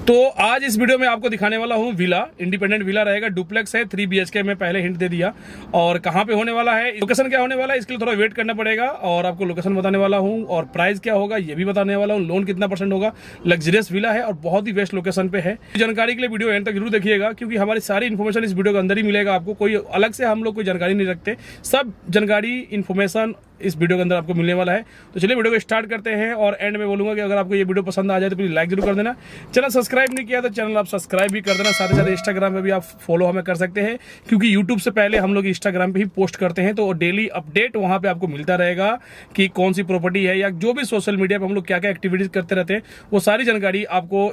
तो आज इस वीडियो में आपको दिखाने वाला हूँ विला, इंडिपेंडेंट विला रहेगा, डुप्लेक्स है, 3 BHK में पहले हिंट दे दिया। और कहाँ पे होने वाला है, लोकेशन क्या होने वाला है, इसके लिए थोड़ा वेट करना पड़ेगा। और आपको लोकेशन बताने वाला हूँ और प्राइस क्या होगा ये भी बताने वाला हूँ, लोन कितना % होगा। लग्जरियस विला है और बहुत ही बेस्ट लोकेशन पे है। जानकारी के लिए वीडियो एंड तक जरूर देखिएगा, क्योंकि हमारी सारी इन्फॉर्मेशन इस वीडियो के अंदर ही मिलेगा आपको। कोई अलग से हम लोग कोई जानकारी नहीं रखते, सब जानकारी इन्फॉर्मेशन इस वीडियो के अंदर आपको मिलने वाला है। तो चलिए वीडियो को स्टार्ट करते हैं। और एंड में बोलूंगा कि अगर आपको ये वीडियो पसंद आ जाए तो प्लीज लाइक जरूर कर देना। चैनल सब्सक्राइब नहीं किया तो चैनल आप सब्सक्राइब भी कर देना। साथ ही साथ इंस्टाग्राम पे भी आप फॉलो हमें कर सकते हैं, क्योंकि यूट्यूब से पहले हम लोग इंस्टाग्राम पे ही पोस्ट करते हैं। तो डेली अपडेट वहां पे आपको मिलता रहेगा कि कौन सी प्रॉपर्टी है या जो भी सोशल मीडिया पे हम लोग क्या क्या एक्टिविटीज करते रहते हैं, वो सारी जानकारी आपको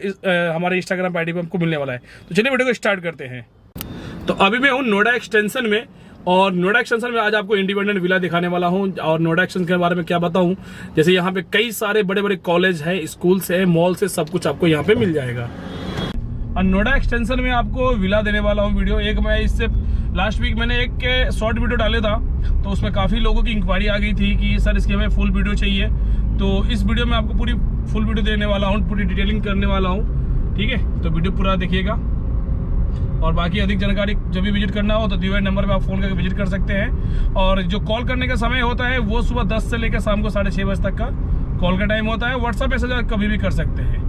हमारे इंस्टाग्राम आईडी पे हमको मिलने वाला है। तो चलिए वीडियो को स्टार्ट करते हैं। तो अभी मैं हूँ नोएडा एक्सटेंशन में, और नोएडा एक्सटेंशन में आज आपको इंडिपेंडेंट विला दिखाने वाला हूं। और नोएडा एक्सटेंशन के बारे में क्या बताऊं, जैसे यहाँ पे कई सारे बड़े बड़े कॉलेज हैं, स्कूल्स है, मॉल से सब कुछ आपको यहाँ पे मिल जाएगा। और नोएडा एक्सटेंशन में आपको विला देने वाला हूँ वीडियो। एक मैं इससे लास्ट वीक मैंने एक शॉर्ट वीडियो डाले था, तो उसमें काफ़ी लोगों की इंक्वायरी आ गई थी कि सर इसकी हमें फुल वीडियो चाहिए। तो इस वीडियो में आपको पूरी फुल वीडियो देने वाला हूँ, पूरी डिटेलिंग करने वाला हूँ, ठीक है। तो वीडियो पूरा देखिएगा। और बाकी अधिक जानकारी जब भी विजिट करना हो तो दिए हुए नंबर पे आप फोन करके विजिट कर सकते हैं। और जो कॉल करने का समय होता है वो सुबह 10 से लेकर शाम को 6:30 बजे तक का कॉल का टाइम होता है। व्हाट्सएप मैसेज कभी भी कर सकते हैं।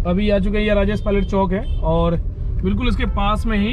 अभी आ चुके हैं, ये राजेश पायलट चौक है और बिल्कुल इसके पास में ही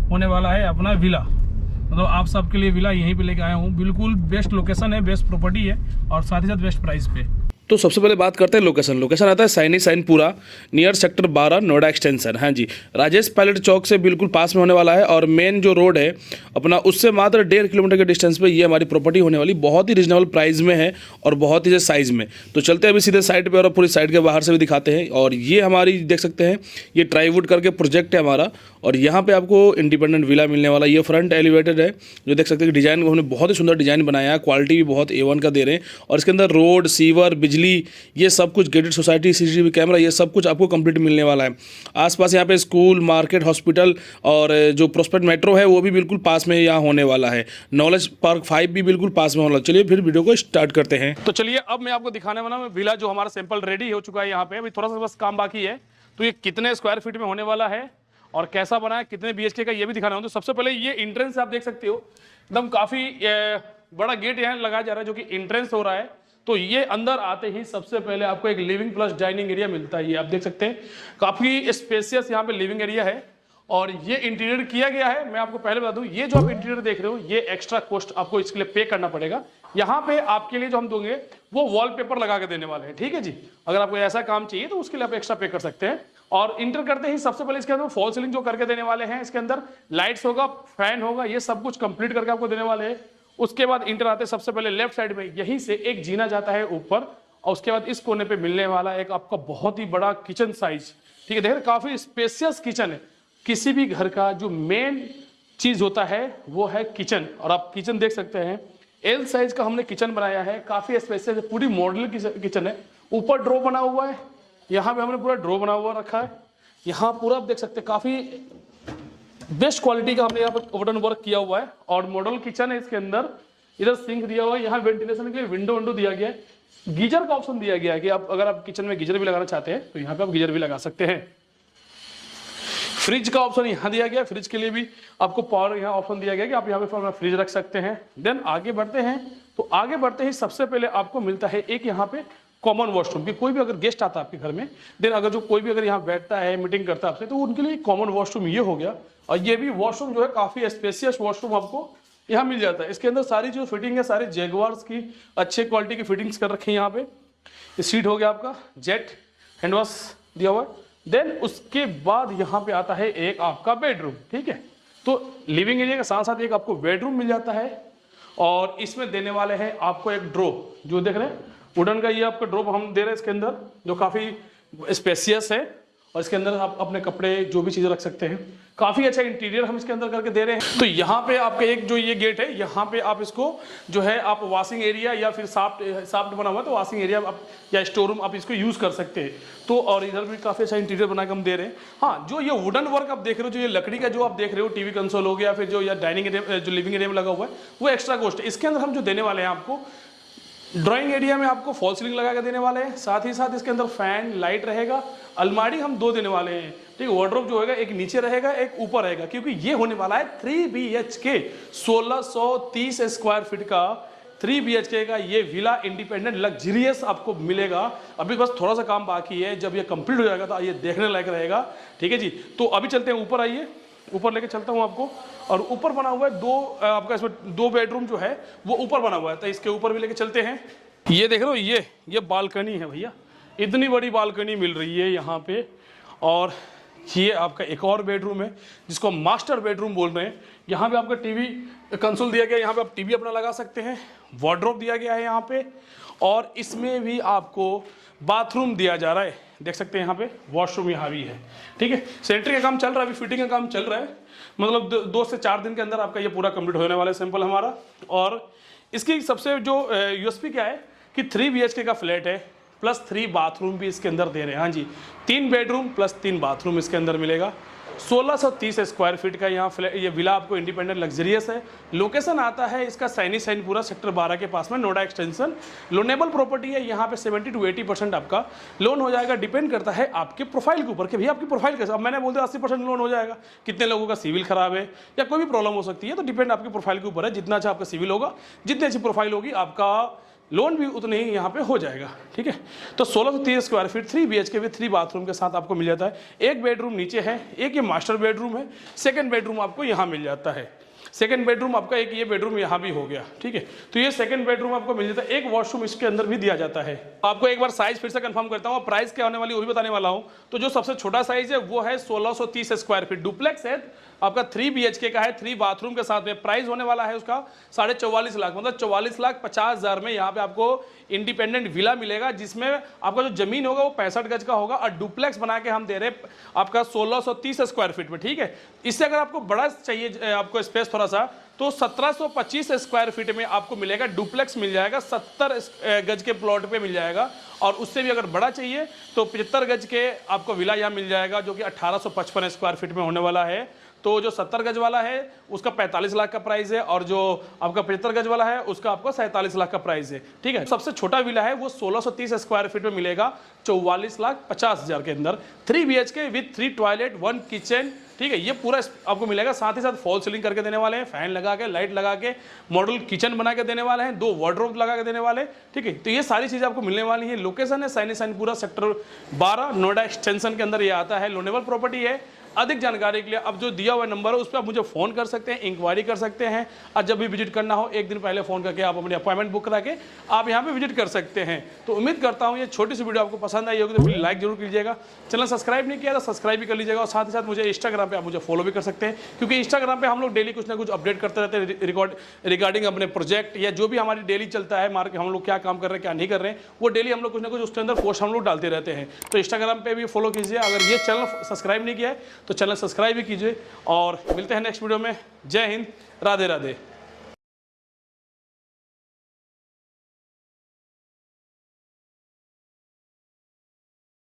होने वाला है अपना विला। मतलब आप सबके लिए विला यहीं पे लेके आया हूँ। बिल्कुल बेस्ट लोकेशन है, बेस्ट प्रॉपर्टी है और साथ ही साथ बेस्ट प्राइस पे। तो सबसे पहले बात करते हैं लोकेशन। लोकेशन आता है Saini Sainpura, near sector 12, Noida extension. हाँ जी, राजेश पायलट चौक से बिल्कुल पास में होने वाला है। और मेन जो रोड है अपना, उससे मात्र 1.5 किलोमीटर के डिस्टेंस पे ये हमारी प्रॉपर्टी होने वाली। बहुत ही रिजनेबल प्राइस में है और बहुत ही साइज़ में। तो चलते हैं अभी सीधे साइड पे और पूरी साइड के बाहर से भी दिखाते हैं। और ये हमारी देख सकते हैं, ये ट्राईवुड करके प्रोजेक्ट है हमारा। और यहाँ पे आपको इंडिपेंडेंट विला मिलने वाला। ये फ्रंट एलिवेटेड है, जो देख सकते हैं कि डिज़ाइन हमने बहुत ही सुंदर डिज़ाइन बनाया है। क्वालिटी भी बहुत A1 का दे रहे हैं। और इसके अंदर रोड, सीवर, बिजली, ये सब कुछ, गेटेड सोसाइटी, CCTV कैमरा, ये सब कुछ आपको कंप्लीट मिलने वाला है। आसपास यहाँ पे स्कूल, मार्केट, हॉस्पिटल और जो प्रोस्पेक्ट मेट्रो है वो भी बिल्कुल पास में यहाँ होने वाला है। नॉलेज पार्क 5 भी बिल्कुल पास में होने वाला। चलिए फिर वीडियो को स्टार्ट करते हैं। तो चलिए अब मैं आपको दिखाने वाला हूँ विला, जो हमारा सैंपल रेडी हो चुका है यहाँ पे। अभी थोड़ा सा बस काम बाकी है। तो ये कितने स्क्वायर फीट में होने वाला है और कैसा बना है, कितने BHK का, ये भी दिखाना हो। तो सबसे पहले ये एंट्रेंस आप देख सकते हो, एकदम काफी बड़ा गेट यहाँ लगाया जा रहा है, जो कि एंट्रेंस हो रहा है। तो ये अंदर आते ही सबसे पहले आपको एक लिविंग प्लस डाइनिंग एरिया मिलता है। ये आप देख सकते हैं, काफी स्पेसियस यहाँ पे लिविंग एरिया है। और ये इंटीरियर किया गया है। मैं आपको पहले बता दूं, ये जो आप इंटीरियर देख रहे हो, ये एक्स्ट्रा कॉस्ट आपको इसके लिए पे करना पड़ेगा। यहाँ पे आपके लिए जो हम देंगे वो वॉलपेपर लगा के देने वाले हैं, ठीक है जी। अगर आपको ऐसा काम चाहिए तो उसके लिए आप एक्स्ट्रा पे कर सकते हैं। और इंटर करते ही सबसे पहले इसके अंदर फॉल सीलिंग जो करके देने वाले हैं, इसके अंदर लाइट्स होगा, फैन होगा, ये सब कुछ कंप्लीट करके आपको देने वाले हैं। उसके बाद इंटर आते सबसे पहले लेफ्ट साइड में यहीं से एक जीना जाता है ऊपर, और उसके बाद इस कोने पे मिलने वाला एक आपका बहुत ही बड़ा किचन साइज, ठीक है। देखिए काफी स्पेसियस किचन है। किसी भी घर का जो मेन चीज होता है वो है किचन। और आप किचन देख सकते हैं, L साइज का हमने किचन बनाया है, काफी स्पेसियस है, पूरी मॉडल किचन है। ऊपर ड्रॉ बना हुआ है, यहाँ पे हमने पूरा ड्रॉ बना हुआ रखा है। यहाँ पूरा आप देख सकते हैं, काफी बेस्ट क्वालिटी का हमने यहाँ पर वुडन वर्क किया हुआ है। और मॉडल किचन है, इसके अंदर इधर सिंक दिया हुआ है, यहाँ वेंटिलेशन के लिए विंडो दिया गया है। गीजर का ऑप्शन दिया गया है कि आप अगर आप किचन में गीजर भी लगाना चाहते हैं तो यहाँ पे आप गीजर भी लगा सकते हैं। फ्रिज का ऑप्शन यहाँ दिया गया है, फ्रिज के लिए भी आपको पावर यहाँ ऑप्शन दिया गया है कि आप यहाँ पे अपना फ्रिज रख सकते हैं। देन आगे बढ़ते हैं, तो आगे बढ़ते ही सबसे पहले आपको मिलता है एक यहाँ पे कॉमन वॉशरूम। कि कोई भी अगर गेस्ट आता है आपके घर में, देन अगर जो कोई भी अगर यहाँ बैठता है, मीटिंग करता है आपसे, तो उनके लिए कॉमन वॉशरूम ये हो गया। और ये भी वॉशरूम जो है काफी स्पेसियस वॉशरूम आपको यहाँ मिल जाता है। इसके अंदर सारी जो फिटिंग है, सारी जैगुआर्स की अच्छे क्वालिटी की फिटिंग्स कर रखी है। यहाँ पे सीट हो गया आपका, जेट हैंड वॉश दिया हुआ है। देन उसके बाद यहाँ पे आता है एक आपका बेडरूम, ठीक है। तो लिविंग एरिया के साथ साथ एक आपको बेडरूम मिल जाता है। और इसमें देने वाले हैं आपको एक ड्रॉ, जो देख रहे हैं वुडन का, ये आपका ड्रॉ हम दे रहे हैं इसके अंदर, जो काफी स्पेसियस है। और इसके अंदर आप अपने कपड़े जो भी चीजें रख सकते हैं। काफी अच्छा इंटीरियर हम इसके अंदर करके दे रहे हैं। तो यहाँ पे आपका एक जो ये गेट है, यहाँ पे आप इसको जो है आप वॉशिंग एरिया या फिर साफ्ट बना हुआ है तो वॉशिंग एरिया आप या स्टोर रूम आप इसको यूज कर सकते हैं। तो और इधर भी काफी अच्छा इंटीरियर बना के हम दे रहे हैं। हाँ, जो ये वुडन वर्क आप देख रहे हो, जो ये लकड़ी का जो आप देख रहे हो, टीवी कंसोल हो गया, फिर जो या डाइनिंग एरिया जो लिविंग एरिया में लगा हुआ है, वो एक्स्ट्रा कॉस्ट है। इसके अंदर हम जो देने वाले हैं आपको ड्राइंग एरिया में आपको फॉल सीलिंग लगा के देने वाले हैं, साथ ही साथ इसके अंदर फैन लाइट रहेगा। अलमारी हम 2 देने वाले हैं, ठीक है। वार्डरोब जो होगा एक नीचे रहेगा एक ऊपर रहेगा, क्योंकि ये होने वाला है 3 BHK 1630 स्क्वायर फीट का 3 BHK का ये विला इंडिपेंडेंट लग्जरियस आपको मिलेगा। अभी बस थोड़ा सा काम बाकी है, जब ये कंप्लीट हो जाएगा तो ये देखने लायक रहेगा, ठीक है जी। तो अभी चलते हैं ऊपर, आइए ऊपर लेके चलता हूँ आपको। और ऊपर बना हुआ है आपका इसमें 2 बेडरूम जो है वो ऊपर बना हुआ है, तो इसके ऊपर भी लेके चलते हैं। ये देख रहे हो, ये बालकनी है भैया, इतनी बड़ी बालकनी मिल रही है यहाँ पे। और ये आपका एक और बेडरूम है जिसको मास्टर बेडरूम बोल रहे हैं। यहाँ पे आपका टीवी कंसोल दिया गया है, यहाँ पे आप टीवी अपना लगा सकते हैं। वार्डरोब दिया गया है यहाँ पे, और इसमें भी आपको बाथरूम दिया जा रहा है, देख सकते हैं यहाँ पे वॉशरूम यहाँ भी है, ठीक है। सेंटरिंग का काम चल रहा है, अभी फिटिंग का काम चल रहा है, मतलब 2 से 4 दिन के अंदर आपका ये पूरा कंप्लीट होने वाला है सैंपल हमारा। और इसकी सबसे जो यूएसपी क्या है कि 3 BHK का फ्लैट है, प्लस 3 बाथरूम भी इसके अंदर दे रहे हैं। हाँ जी, 3 बेडरूम प्लस 3 बाथरूम इसके अंदर मिलेगा। 1630 स्क्वायर फीट का यहाँ फ्लैट, ये विला आपको इंडिपेंडेंट लग्जरियस है। लोकेशन आता है इसका सैनीपुरा सेक्टर 12 के पास में, नोएडा एक्सटेंशन। लोनेबल प्रॉपर्टी है, यहाँ पे 70 to 80% आपका लोन हो जाएगा। डिपेंड करता है आपके प्रोफाइल के ऊपर कि भैया आपकी प्रोफाइल कैसा। अब मैंने बोल दिया 80% लोन हो जाएगा, कितने लोगों का सिविल खराब है या कोई भी प्रॉब्लम हो सकती है, तो डिपेंड आपके प्रोफाइल के ऊपर है। जितना अच्छा आपका सिविल होगा, जितनी अच्छी प्रोफाइल होगी, आपका लोन भी उतने ही यहाँ पे हो जाएगा, ठीक है। तो 1630 square feet 3 BHK with 3 bathroom के साथ आपको मिल जाता है। एक बेडरूम नीचे है, एक ये मास्टर बेडरूम है, सेकंड बेडरूम आपको यहाँ मिल जाता है। सेकंड बेडरूम आपका एक ये बेडरूम यहाँ भी हो गया, ठीक है। तो ये सेकंड बेडरूम आपको मिल जाता है। एक वॉशरूम इसके अंदर भी दिया जाता है। आपको एक बार साइज फिर से कंफर्म करता हूँ, प्राइस क्या होने वाली वो भी बताने वाला हूँ। तो जो सबसे छोटा साइज है वो है 1630 स्क्वायर फीट, डुप्लेक्स है आपका, 3 BHK का है, 3 बाथरूम के साथ में। प्राइस होने वाला है उसका 44.5 लाख, मतलब 44,50,000 में यहाँ पे आपको इंडिपेंडेंट विला मिलेगा, जिसमें आपका जो जमीन होगा वो 65 गज का होगा, और डुप्लेक्स बना के हम दे रहे आपका 1630 स्क्वायर फीट में, ठीक है। इससे अगर आपको बड़ा चाहिए आपको स्पेस थोड़ा सा, तो 1725 स्क्वायर फीट में आपको मिलेगा, डुप्लेक्स मिल जाएगा, 70 गज के प्लॉट पे मिल जाएगा। और उससे भी अगर बड़ा चाहिए तो 75 गज के आपको विला यहाँ मिल जाएगा, जो कि 1855 स्क्वायर फीट में होने वाला है। तो जो 70 गज वाला है उसका 45 लाख का प्राइस है, और जो आपका 75 गज वाला है उसका आपको 47 लाख का प्राइस है, ठीक है। सबसे छोटा विला है वो 1630 स्क्वायर फीट में मिलेगा 44,50,000 के अंदर, 3 BHK विद 3 टॉयलेट 1 किचन, ठीक है। ये पूरा आपको मिलेगा। साथ ही साथ फॉल सीलिंग करके देने वाले हैं, फैन लगा के, लाइट लगा के, मॉडल किचन बना के देने वाले हैं, 2 वार्डरोब लगा के देने वाले, ठीक है। तो ये सारी चीज़ें आपको मिलने वाली है। लोकेशन है सैनीपुरा सेक्टर 12, नोएडा एक्सटेंशन के अंदर ये आता है। लोनेबल प्रॉपर्टी है। अधिक जानकारी के लिए अब जो दिया हुआ नंबर है उस पर आप मुझे फ़ोन कर सकते हैं, इंक्वायरी कर सकते हैं, और जब भी विजिट करना हो 1 दिन पहले फ़ोन करके आप अपनी अपॉइंटमेंट बुक करा के आप यहाँ पे विजिट कर सकते हैं। तो उम्मीद करता हूँ ये छोटी सी वीडियो आपको पसंद आई होगी, तो प्लीज़ लाइक जरूर कीजिएगा। चैनल सब्सक्राइब नहीं किया तो सब्सक्राइब भी कर लीजिएगा, और साथ ही साथ मुझे इंस्टाग्राम पर आप मुझे फॉलो भी कर सकते हैं, क्योंकि इंस्टाग्राम पर हम लोग डेली कुछ ना कुछ अपडेट करते रहते हैं रिगार्डिंग अपने प्रोजेक्ट, या जो भी हमारी डेली चलता है मार्केट, हम लोग क्या काम कर रहे हैं क्या नहीं कर रहे हैं, वो डेली हम लोग कुछ ना कुछ उसके अंदर पोस्ट हम लोग डालते रहते हैं। तो इंस्टाग्राम पर भी फॉलो कीजिए। अगर ये चैनल सब्सक्राइब नहीं किया है तो चैनल सब्सक्राइब भी कीजिए, और मिलते हैं नेक्स्ट वीडियो में। जय हिंद, राधे राधे।